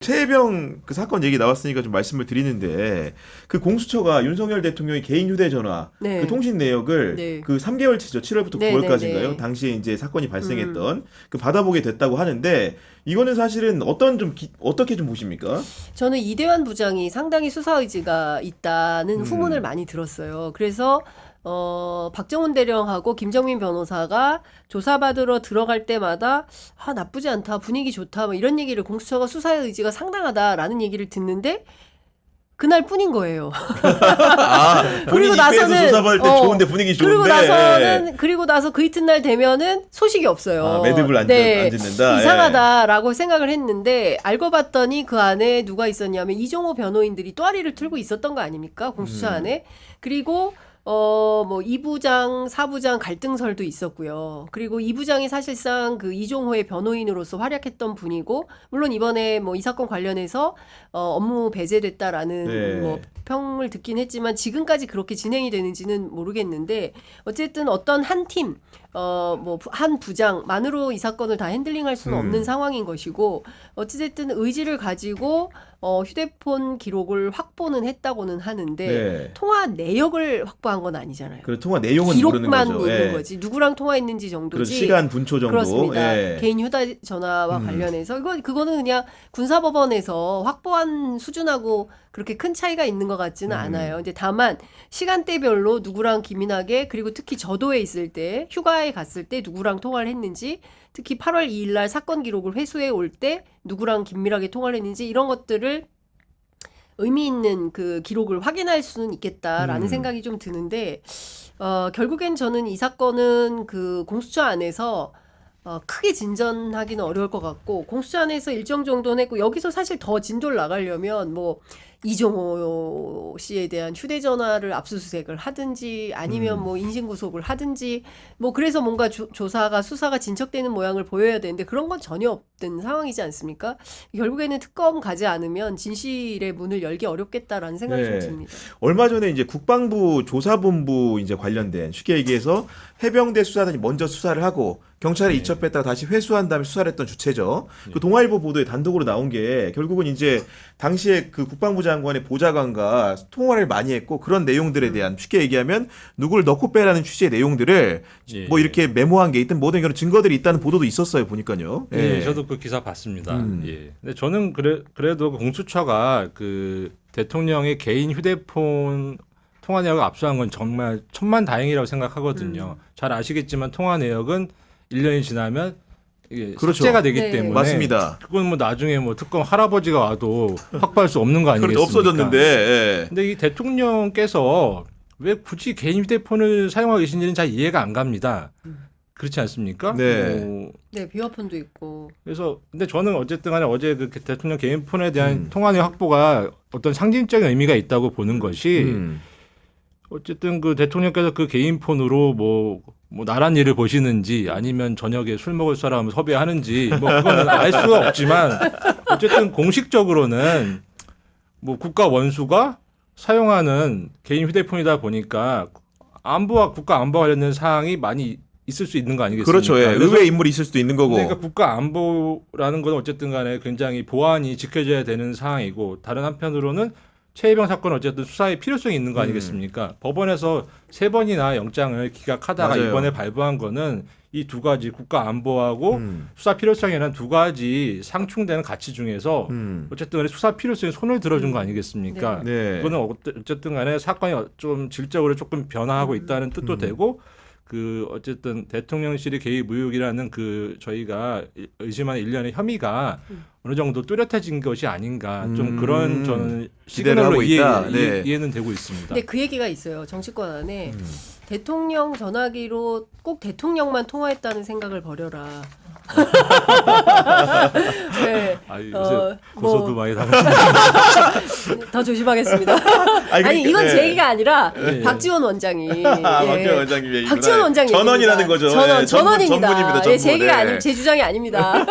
최혜병 그 사건 얘기 나왔으니까 좀 말씀을 드리는데 그 공수처가 윤석열 대통령의 개인 휴대전화 네. 그 통신 내역을 네. 그 3개월치죠. 7월부터 네, 9월까지인가요? 네, 네. 당시에 이제 사건이 발생했던 그 받아보게 됐다고 하는데 이거는 사실은 어떻게 좀 보십니까? 저는 이대환 부장이 상당히 수사 의지가 있다는 후문을 많이 들었어요. 그래서 박정훈 대령하고 김정민 변호사가 조사받으러 들어갈 때마다 나쁘지 않다, 분위기 좋다, 뭐 이런 얘기를 공수처가 수사의 의지가 상당하다라는 얘기를 듣는데 그날 뿐인 거예요. 본인 입회에서 조사받을 때 좋은데 분위기 좋은데 그리고 나서 그 이튿날 되면은 소식이 없어요. 매듭을 안 짓는다. 이상하다라고 생각을 했는데 알고 봤더니 그 안에 누가 있었냐면 이종호 변호인들이 또아리를 틀고 있었던 거 아닙니까? 공수처 안에. 그리고 뭐 2부장, 4부장 갈등설도 있었고요. 그리고 2부장이 사실상 그 이종호의 변호인으로서 활약했던 분이고, 물론 이번에 뭐 이 사건 관련해서 업무 배제됐다라는 뭐 평을 듣긴 했지만 지금까지 그렇게 진행이 되는지는 모르겠는데 어쨌든 어떤 한 팀, 뭐 한 부장만으로 이 사건을 다 핸들링할 수는 없는 상황인 것이고 어찌됐든 의지를 가지고 휴대폰 기록을 확보는 했다고는 하는데 통화 내역을 확보한 건 아니잖아요. 그 통화 내용은 기록만 모르는 거죠. 있는 거지. 누구랑 통화했는지 정도지. 시간 분초 정도. 그렇습니다. 개인 휴대전화와 관련해서 그거는 그냥 군사법원에서 확보한 수준하고 그렇게 큰 차이가 있는 것 같지는 않아요. 근데 다만 시간대별로 누구랑 기민하게 그리고 특히 저도에 있을 때 휴가에 갔을 때 누구랑 통화를 했는지 특히 8월 2일 날 사건 기록을 회수해 올 때 누구랑 긴밀하게 통화를 했는지 이런 것들을 의미 있는 그 기록을 확인할 수는 있겠다라는 생각이 좀 드는데 결국엔 저는 이 사건은 그 공수처 안에서 크게 진전하기는 어려울 것 같고 공수처 안에서 일정 정도는 했고 여기서 사실 더 진도를 나가려면 뭐 이종호 씨에 대한 휴대전화를 압수수색을 하든지 아니면 뭐 인신구속을 하든지 뭐 그래서 뭔가 조사가 수사가 진척되는 모양을 보여야 되는데 그런 건 전혀 없던 상황이지 않습니까? 결국에는 특검 가지 않으면 진실의 문을 열기 어렵겠다라는 생각이 좀 듭니다. 얼마 전에 이제 국방부 조사본부 이제 관련된 쉽게 얘기해서 해병대 수사단이 먼저 수사를 하고 경찰에 이첩했다가 다시 회수한 다음에 수사를 했던 주체죠. 그 동아일보 보도에 단독으로 나온 게 결국은 이제 당시에 그 국방부 장관의 보좌관과 통화를 많이 했고 그런 내용들에 대한 쉽게 얘기하면 누구를 넣고 빼라는 취지의 내용들을 뭐 이렇게 메모한 게 있든 뭐든 그런 증거들이 있다는 보도도 있었어요. 보니까요. 예, 저도 그 기사 봤습니다. 예. 근데 저는 그래도 공수처가 그 대통령의 개인 휴대폰 통화 내역을 압수한 건 정말 천만다행이라고 생각하거든요. 잘 아시겠지만 통화 내역은 1년이 지나면 이게 삭제가 되기 때문에 맞습니다. 그건 뭐 나중에 뭐 특검 할아버지가 와도 확보할 수 없는 거 아니겠습니까? 없어졌는데. 근데 이 대통령께서 왜 굳이 개인 휴대폰을 사용하고 계신지는 잘 이해가 안 갑니다. 그렇지 않습니까? 네, 비화폰도 있고. 그래서 근데 저는 어쨌든 간에 어제 그 대통령 개인 폰에 대한 통화 내역 확보가 어떤 상징적인 의미가 있다고 보는 것이 어쨌든 그 대통령께서 그 개인 폰으로 뭐 나란 일을 보시는지 아니면 저녁에 술 먹을 사람을 섭외하는지 뭐 그거는 알 수가 없지만 어쨌든 공식적으로는 뭐 국가 원수가 사용하는 개인 휴대폰이다 보니까 안보와 국가 안보와 관련된 사항이 많이 있을 수 있는 거 아니겠습니까? 그렇죠. 예. 의외의 인물이 있을 수도 있는 거고. 그러니까 국가 안보라는 건 어쨌든 간에 굉장히 보안이 지켜져야 되는 사항이고 다른 한편으로는 최혜병 사건은 어쨌든 수사의 필요성이 있는 거 아니겠습니까? 법원에서 3번이나 영장을 기각하다가 이번에 발부한 거는 이 두 가지 국가 안보하고 수사 필요성이라는 두 가지 상충되는 가치 중에서 어쨌든 간에 수사 필요성에 손을 들어준 거 아니겠습니까? 그거는 어쨌든 간에 사건이 좀 질적으로 조금 변화하고 있다는 뜻도 되고 그 어쨌든 대통령실의 개입 의혹이라는 그 저희가 의심하는 일련의 혐의가 어느 정도 뚜렷해진 것이 아닌가 좀 그런 저는 시그널로 이해는 되고 있습니다. 근데 그 얘기가 있어요. 정치권 안에 대통령 전화기로 꼭 대통령만 통화했다는 생각을 버려라. 네. 요새 고소도 많이 당하시네요. 더 조심하겠습니다. 아니 이건 제 얘기가 아니라 박지원 원장이. 박지원 원장님 박지원 원장님 전원이라는 거죠. 전원입니다. 전문입니다. 제 얘기가 아니고 제 주장이 아닙니다.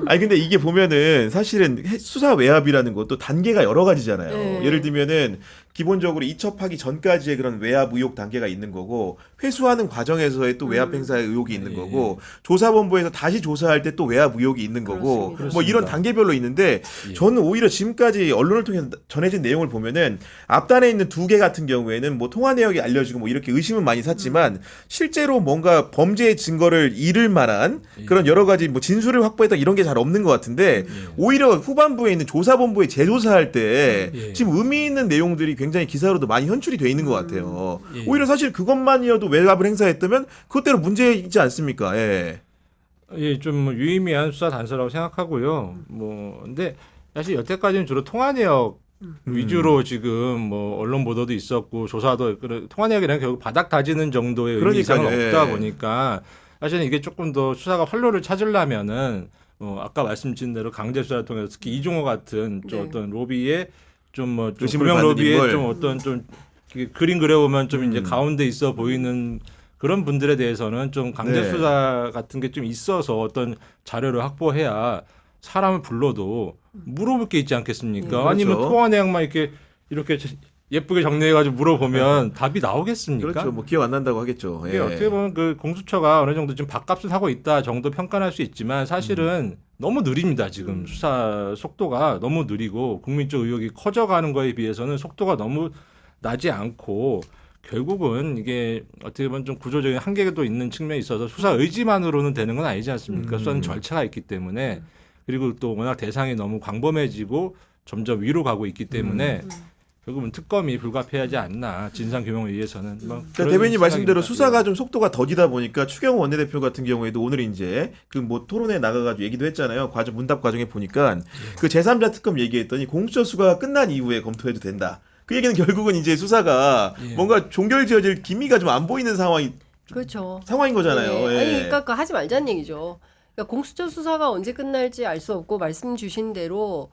아니 근데 이게 보면은 사실은 수사 외압이라는 것도 단계가 여러 가지잖아요. 예를 들면은 기본적으로 이첩하기 전까지의 그런 외압 의혹 단계가 있는 거고 회수하는 과정에서의 또 외압 행사의 의혹이 있는 거고 조사본부에서 다시 조사할 때 또 외압 의혹이 있는 거고 그렇습니다. 뭐 이런 단계별로 있는데 저는 오히려 지금까지 언론을 통해 전해진 내용을 보면은 앞단에 있는 2개 같은 경우에는 뭐 통화 내역이 알려지고 뭐 이렇게 의심은 많이 샀지만 실제로 뭔가 범죄의 증거를 잃을 만한 그런 여러 가지 뭐 진술을 확보했다 이런 게 잘 없는 것 같은데 오히려 후반부에 있는 조사본부에 재조사할 때 지금 의미 있는 내용들이 굉장히 기사로도 많이 현출이 돼 있는 것 같아요. 오히려 사실 그것만이어도 외압을 행사했다면 그것대로 문제이지 않습니까? 예. 예, 좀 유의미한 수사 단서라고 생각하고요. 뭐 근데 사실 여태까지는 주로 통화 내역 위주로 지금 뭐 언론 보도도 있었고 조사도 통화 내역이랑 결국 바닥 다지는 정도의 의미 이상은 그러니까요. 없다 예. 보니까 사실은 이게 조금 더 수사가 활로를 찾으려면은 아까 말씀드린 대로 강제 수사를 통해서 특히 이종호 같은 좀 네. 어떤 로비에 좀뭐 의심을 구명 받는 로비에 인물. 좀 어떤 좀 이렇게 그림 그려보면 좀 이제 가운데 있어 보이는 그런 분들에 대해서는 좀 강제 네. 수사 같은 게 좀 있어서 어떤 자료를 확보해야 사람을 불러도 물어볼 게 있지 않겠습니까? 그렇죠. 아니면 통화 내용만 이렇게 예쁘게 정리해가지고 물어보면 답이 나오겠습니까? 그렇죠. 뭐 기억 안 난다고 하겠죠. 이게 예. 어떻게 보면 그 공수처가 어느 정도 지금 밥값을 하고 있다 정도 평가할 수 있지만 사실은 너무 느립니다. 지금 수사 속도가 너무 느리고 국민적 의혹이 커져가는 거에 비해서는 속도가 너무 나지 않고 결국은 이게 어떻게 보면 좀 구조적인 한계도 있는 측면이 있어서 수사 의지만으로는 되는 건 아니지 않습니까? 수사는 절차가 있기 때문에 그리고 또 워낙 대상이 너무 광범해지고 점점 위로 가고 있기 때문에 결국은 특검이 불가피하지 않나 진상 규명을 위해서는. 뭐 그런 대변인 말씀대로 생각입니다. 수사가 좀 속도가 더디다 보니까 추경호 원내대표 같은 경우에도 오늘 이제 그 뭐 토론회 나가가지고 얘기도 했잖아요. 과정 문답 과정에 보니까 그 제3자 특검 얘기했더니 공수처 수사가 끝난 이후에 검토해도 된다. 그 얘기는 결국은 이제 수사가 뭔가 종결지어질 기미가 좀 안 보이는 그렇죠. 상황인 거잖아요. 네. 예. 아니 그러니까 그거 하지 말자는 얘기죠. 그러니까 공수처 수사가 언제 끝날지 알 수 없고 말씀 주신 대로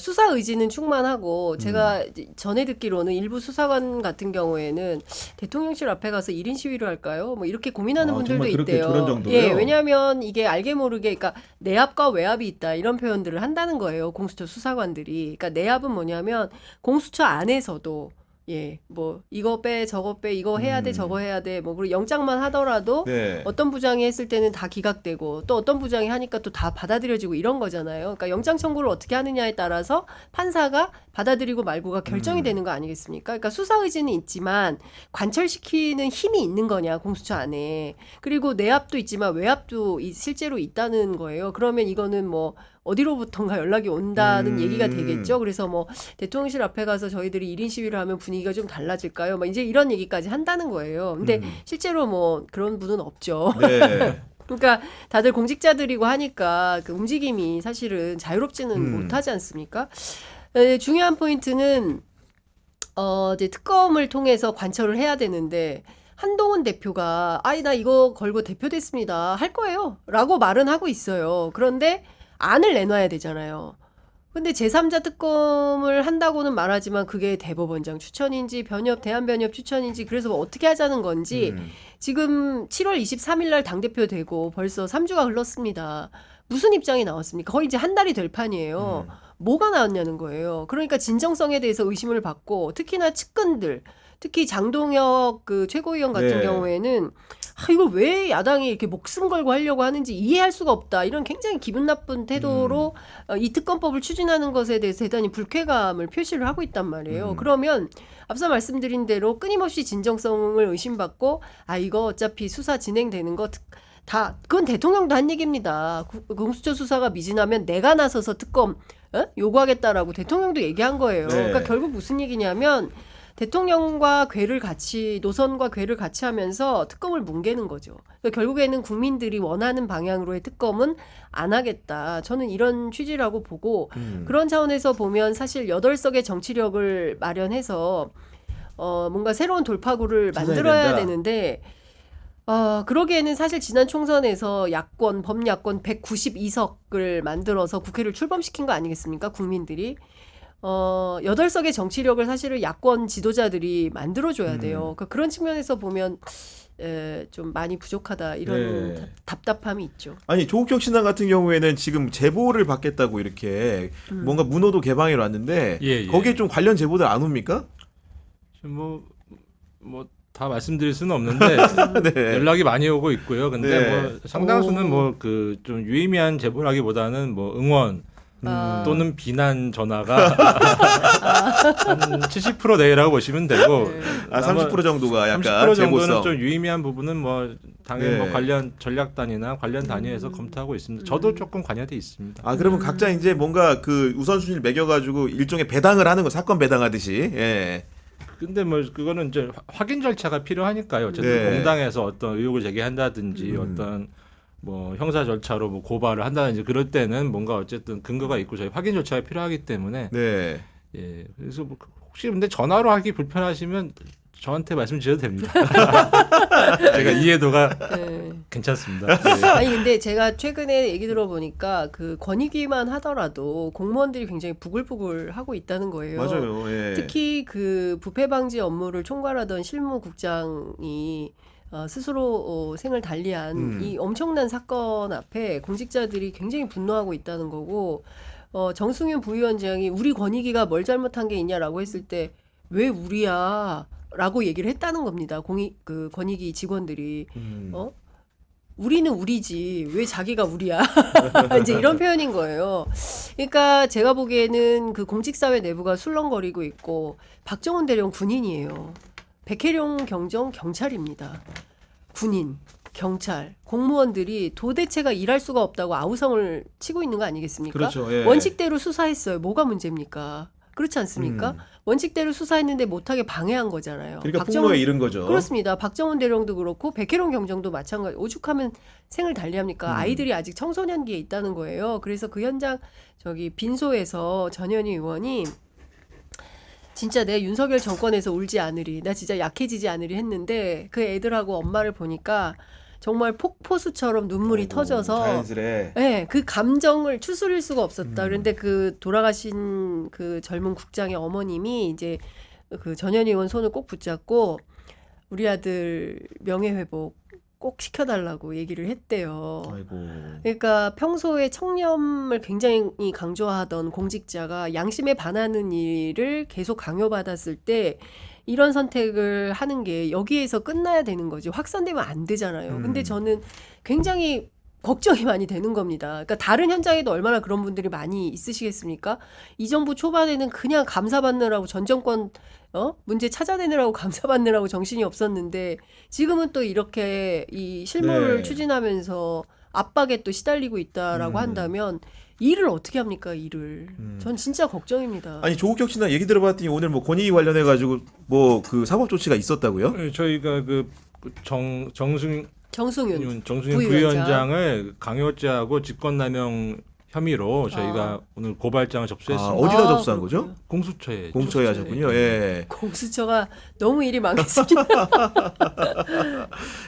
수사 의지는 충만하고 제가 이제 전에 듣기로는 일부 수사관 같은 경우에는 대통령실 앞에 가서 1인 시위를 할까요? 뭐 이렇게 고민하는 아, 분들도 정말 그렇게 있대요. 그런 정도로요? 예, 왜냐하면 이게 알게 모르게 그러니까 내압과 외압이 있다 이런 표현들을 한다는 거예요. 공수처 수사관들이. 그러니까 내압은 뭐냐면 공수처 안에서도 예, 뭐 이거 빼 저거 빼 이거 해야 돼 저거 해야 돼 뭐 그리고 영장만 하더라도 네. 어떤 부장이 했을 때는 다 기각되고 또 어떤 부장이 하니까 또 다 받아들여지고 이런 거잖아요. 그러니까 영장 청구를 어떻게 하느냐에 따라서 판사가 받아들이고 말고가 결정이 되는 거 아니겠습니까? 그러니까 수사 의지는 있지만 관철시키는 힘이 있는 거냐 공수처 안에. 그리고 내압도 있지만 외압도 실제로 있다는 거예요. 그러면 이거는 뭐 어디로부턴가 연락이 온다는 얘기가 되겠죠. 그래서 뭐 대통령실 앞에 가서 저희들이 1인 시위를 하면 분위기가 좀 달라질까요? 막 이제 이런 얘기까지 한다는 거예요. 근데 실제로 뭐 그런 분은 없죠. 네. 그러니까 다들 공직자들이고 하니까 그 움직임이 사실은 자유롭지는 못하지 않습니까? 중요한 포인트는 이제 특검을 통해서 관철을 해야 되는데 한동훈 대표가 나 이거 걸고 대표 됐습니다. 할 거예요. 라고 말은 하고 있어요. 그런데 안을 내놔야 되잖아요. 근데 제3자 특검을 한다고는 말하지만 그게 대법원장 추천인지 대한변협 추천인지 그래서 뭐 어떻게 하자는 건지 지금 7월 23일 날 당대표 되고 벌써 3주가 흘렀습니다. 무슨 입장이 나왔습니까? 거의 이제 한 달이 될 판이에요. 뭐가 나왔냐는 거예요. 그러니까 진정성에 대해서 의심을 받고 특히나 측근들 특히 장동혁 그 최고위원 같은 네. 경우에는 이걸 왜 야당이 이렇게 목숨 걸고 하려고 하는지 이해할 수가 없다. 이런 굉장히 기분 나쁜 태도로 이 특검법을 추진하는 것에 대해서 대단히 불쾌감을 표시를 하고 있단 말이에요. 그러면 앞서 말씀드린 대로 끊임없이 진정성을 의심받고 이거 어차피 수사 진행되는 거 다 그건 대통령도 한 얘기입니다. 공수처 수사가 미진하면 내가 나서서 특검 요구하겠다라고 대통령도 얘기한 거예요. 네. 그러니까 결국 무슨 얘기냐면 대통령과 궤를 같이 노선과 궤를 같이 하면서 특검을 뭉개는 거죠. 그러니까 결국에는 국민들이 원하는 방향으로의 특검은 안 하겠다. 저는 이런 취지라고 보고 그런 차원에서 보면 사실 8석의 정치력을 마련해서 뭔가 새로운 돌파구를 만들어야 된다. 되는데 그러기에는 사실 지난 총선에서 범야권 192석을 만들어서 국회를 출범시킨 거 아니겠습니까? 국민들이. 8석의 정치력을 사실은 야권 지도자들이 만들어줘야 돼요. 그러니까 그런 측면에서 보면 좀 많이 부족하다 이런 네. 답답함이 있죠. 아니 조국혁 신당 같은 경우에는 지금 제보를 받겠다고 이렇게 뭔가 문호도 개방해 놨는데 예. 거기에 좀 관련 제보들 안 옵니까? 뭐 다 말씀드릴 수는 없는데 네. 연락이 많이 오고 있고요. 근데 네. 뭐 상당수는 뭐 그 좀 유의미한 제보라기보다는 뭐 응원 또는 비난 전화가 한 70% 내외라고 보시면 되고 네. 아 30% 정도가 약간 30% 정도는 제보성. 좀 유의미한 부분은 뭐 당연히 네. 뭐 관련 전략단이나 관련 단위에서 검토하고 있습니다. 저도 조금 관여돼 있습니다. 아 그러면 각자 이제 뭔가 그 우선순위를 매겨가지고 일종의 배당을 하는 거 사건 배당하듯이. 예. 근데 뭐 그거는 이제 확인 절차가 필요하니까요. 어쨌든 네. 공당에서 어떤 의혹을 제기한다든지 어떤 뭐 형사 절차로 뭐 고발을 한다든지 그럴 때는 뭔가 어쨌든 근거가 있고 저희 확인 절차가 필요하기 때문에 네. 예 그래서 뭐 혹시 근데 전화로 하기 불편하시면 저한테 말씀 주셔도 됩니다. 제가 이해도가 네. 괜찮습니다. 예. 아니 근데 제가 최근에 얘기 들어보니까 그 권익위만 하더라도 공무원들이 굉장히 부글부글 하고 있다는 거예요. 맞아요. 예. 특히 그 부패 방지 업무를 총괄하던 실무국장이 스스로 생을 달리한 이 엄청난 사건 앞에 공직자들이 굉장히 분노하고 있다는 거고 정승윤 부위원장이 우리 권익위가 뭘 잘못한 게 있냐라고 했을 때 왜 우리야? 라고 얘기를 했다는 겁니다. 그 권익위 직원들이 우리는 우리지 왜 자기가 우리야? 이제 이런 표현인 거예요. 그러니까 제가 보기에는 그 공직사회 내부가 술렁거리고 있고 박정훈 대령 군인이에요. 백혜룡 경정 경찰입니다. 군인, 경찰, 공무원들이 도대체가 일할 수가 없다고 아우성을 치고 있는 거 아니겠습니까? 그렇죠. 예. 원칙대로 수사했어요. 뭐가 문제입니까? 그렇지 않습니까? 원칙대로 수사했는데 못하게 방해한 거잖아요. 그러니까 폭로에 이른 거죠. 그렇습니다. 박정훈 대령도 그렇고 백혜룡 경정도 마찬가지. 오죽하면 생을 달리합니까? 아이들이 아직 청소년기에 있다는 거예요. 그래서 그 현장 저기 빈소에서 전현희 의원이 진짜 내 윤석열 정권에서 울지 않으리, 나 진짜 약해지지 않으리 했는데 그 애들하고 엄마를 보니까 정말 폭포수처럼 눈물이 아이고, 터져서 자연스레. 네, 그 감정을 추스릴 수가 없었다. 그런데 그 돌아가신 그 젊은 국장의 어머님이 이제 그 전현희 의원 손을 꼭 붙잡고 우리 아들 명예회복 꼭 시켜달라고 얘기를 했대요. 아이고. 그러니까 평소에 청렴을 굉장히 강조하던 공직자가 양심에 반하는 일을 계속 강요받았을 때 이런 선택을 하는 게 여기에서 끝나야 되는 거지 확산되면 안 되잖아요. 근데 저는 굉장히 걱정이 많이 되는 겁니다. 그러니까 다른 현장에도 얼마나 그런 분들이 많이 있으시겠습니까? 이 정부 초반에는 그냥 감사받느라고 전 정권 문제 찾아내느라고 감사받느라고 정신이 없었는데 지금은 또 이렇게 이 실무를 네. 추진하면서 압박에 또 시달리고 있다라고 한다면 일을 어떻게 합니까? 일을. 전 진짜 걱정입니다. 아니 조국혁 씨나 얘기 들어봤더니 오늘 뭐 권익위 관련해 가지고 뭐 그 사법 조치가 있었다고요? 예, 저희가 그 정승윤 정승윤 부위원장을 강요죄하고 직권남용 혐의로 저희가 오늘 고발장을 아, 접수했습니다. 어디다 접수한 거죠? 공수처에 공처에 하셨군요. 예. 공수처가 너무 일이 많겠습니다.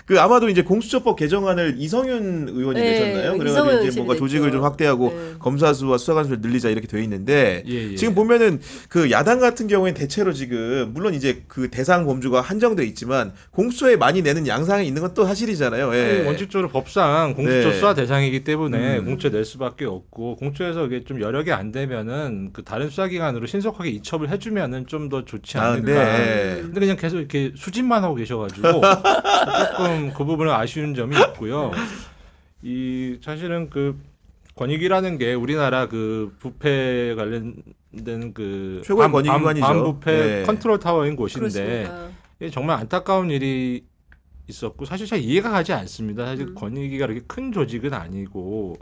그 아마도 이제 공수처법 개정안을 이성윤 의원이 네, 내셨나요? 그래가지고 이성윤 이제 뭔가 의원이 조직을 좀 냈죠. 확대하고 네. 검사 수와 수사관 수를 늘리자 이렇게 돼 있는데 예. 지금 보면은 그 야당 같은 경우엔 대체로 지금 물론 이제 그 대상 범주가 한정돼 있지만 공수처에 많이 내는 양상이 있는 건 또 사실이잖아요. 예. 원칙적으로 법상 공수처 네. 수사 대상이기 때문에 공수처 낼 수밖에 없고 공수처에서 이게 좀 여력이 안 되면은 그 다른 수사기관으로 신속하게 이첩을 해주면은 좀 더 좋지 아, 않을까. 네. 근데 그냥 계속 이렇게 수집만 하고 계셔가지고 조금 그 부분은 아쉬운 점이 있고요. 이 사실은 그 권익위라는 게 우리나라 그 부패 관련된 그 최고의 권익위관이죠. 반부패 네. 컨트롤 타워인 곳인데 그렇습니다. 이게 정말 안타까운 일이 있었고 사실 잘 이해가 가지 않습니다. 사실 권익위가 그렇게 큰 조직은 아니고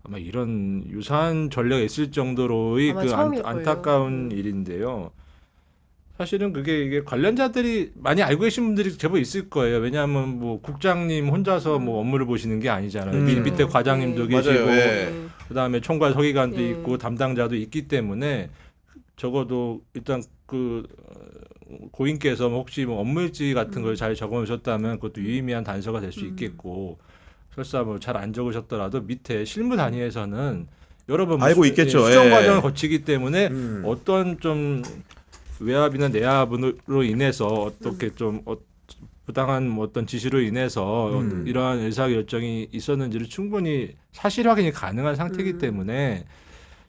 아마 이런 유사한 전례가 있을 정도로의 아마 그 처음일 거예요. 안타까운 일인데요. 사실은 그게 이게 관련자들이 많이 알고 계신 분들이 제법 있을 거예요. 왜냐하면 뭐 국장님 혼자서 뭐 업무를 보시는 게 아니잖아요. 밑에 과장님도 네. 계시고 맞아요. 예. 그다음에 총괄 서기관도 네. 있고 담당자도 있기 때문에 적어도 일단 그 고인께서 혹시 뭐 업무일지 같은 걸 잘 적어놓으셨다면 그것도 유의미한 단서가 될 수 있겠고 설사 뭐 잘 안 적으셨더라도 밑에 실무 단위에서는 여러 번 알고 있겠죠. 수정 예. 과정을 거치기 때문에 음. 어떤 좀 외압이나 내압으로 인해서 어떻게 좀 부당한 뭐 어떤 지시로 인해서 이러한 의사결정이 있었는지를 충분히 사실 확인이 가능한 상태이기 때문에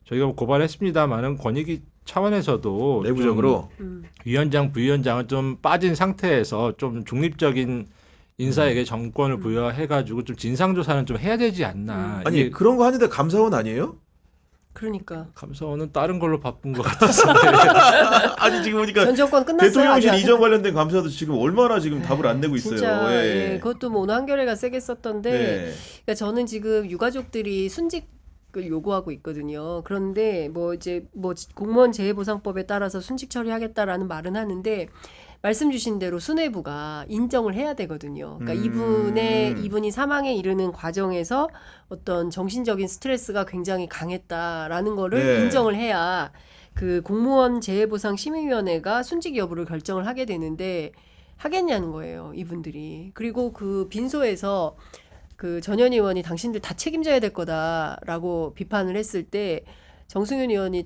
저희가 뭐 고발했습니다만은 권익위 차원에서도 내부적으로 위원장, 부위원장은 좀 빠진 상태에서 좀 중립적인 인사에게 정권을 부여해가지고 좀 진상조사는 좀 해야 되지 않나. 아니 이게 그런 거 하는데 감사원 아니에요? 그러니까 감사원은 다른 걸로 바쁜 것 같아서. 아니 지금 보니까 전 정권 끝났어요. 대통령실 아직. 이전 관련된 감사도 지금 얼마나 지금 답을 안 내고 있어요. 진짜 예. 예, 그것도 뭐 오늘 한겨레가 세게 썼던데 네. 그러니까 저는 지금 유가족들이 순직을 요구하고 있거든요. 그런데 뭐 이제 뭐 공무원 재해보상법에 따라서 순직 처리하겠다라는 말은 하는데 말씀 주신 대로 수뇌부가 인정을 해야 되거든요. 그러니까 이분이 사망에 이르는 과정에서 어떤 정신적인 스트레스가 굉장히 강했다라는 거를 네. 인정을 해야 그 공무원 재해보상 심의위원회가 순직 여부를 결정을 하게 되는데 하겠냐는 거예요, 이분들이. 그리고 그 빈소에서 그 전현 의원이 당신들 다 책임져야 될 거다라고 비판을 했을 때 정승윤 의원이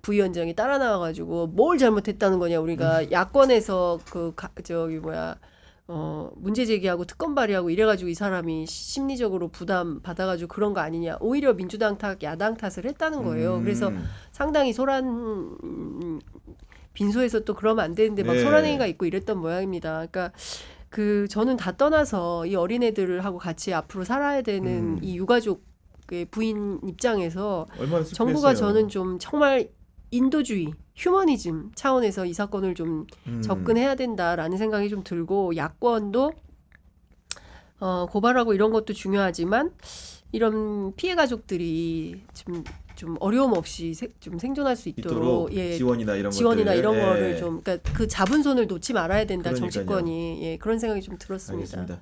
부위원장이 따라 나와가지고 뭘 잘못했다는 거냐 우리가 야권에서 문제 제기하고 특검 발의하고 이래가지고 이 사람이 심리적으로 부담 받아가지고 그런 거 아니냐 오히려 민주당 탓 야당 탓을 했다는 거예요. 그래서 상당히 빈소에서 또 그러면 안 되는데 막 네. 소란행위가 있고 이랬던 모양입니다. 그러니까 그 저는 다 떠나서 이 어린애들하고 같이 앞으로 살아야 되는 이 유가족의 부인 입장에서 얼마나 정부가 슬프겠어요. 저는 좀 정말 인도주의, 휴머니즘 차원에서 이 사건을 좀 접근해야 된다라는 생각이 좀 들고 야권도 고발하고 이런 것도 중요하지만 이런 피해 가족들이 좀 어려움 없이 좀 생존할 수 있도록 예, 지원이나 이런 지원이나 것들. 이런 예. 거를 좀 그러니까 그 잡은 손을 놓지 말아야 된다 그러니까요. 정치권이 예, 그런 생각이 좀 들었습니다. 알겠습니다.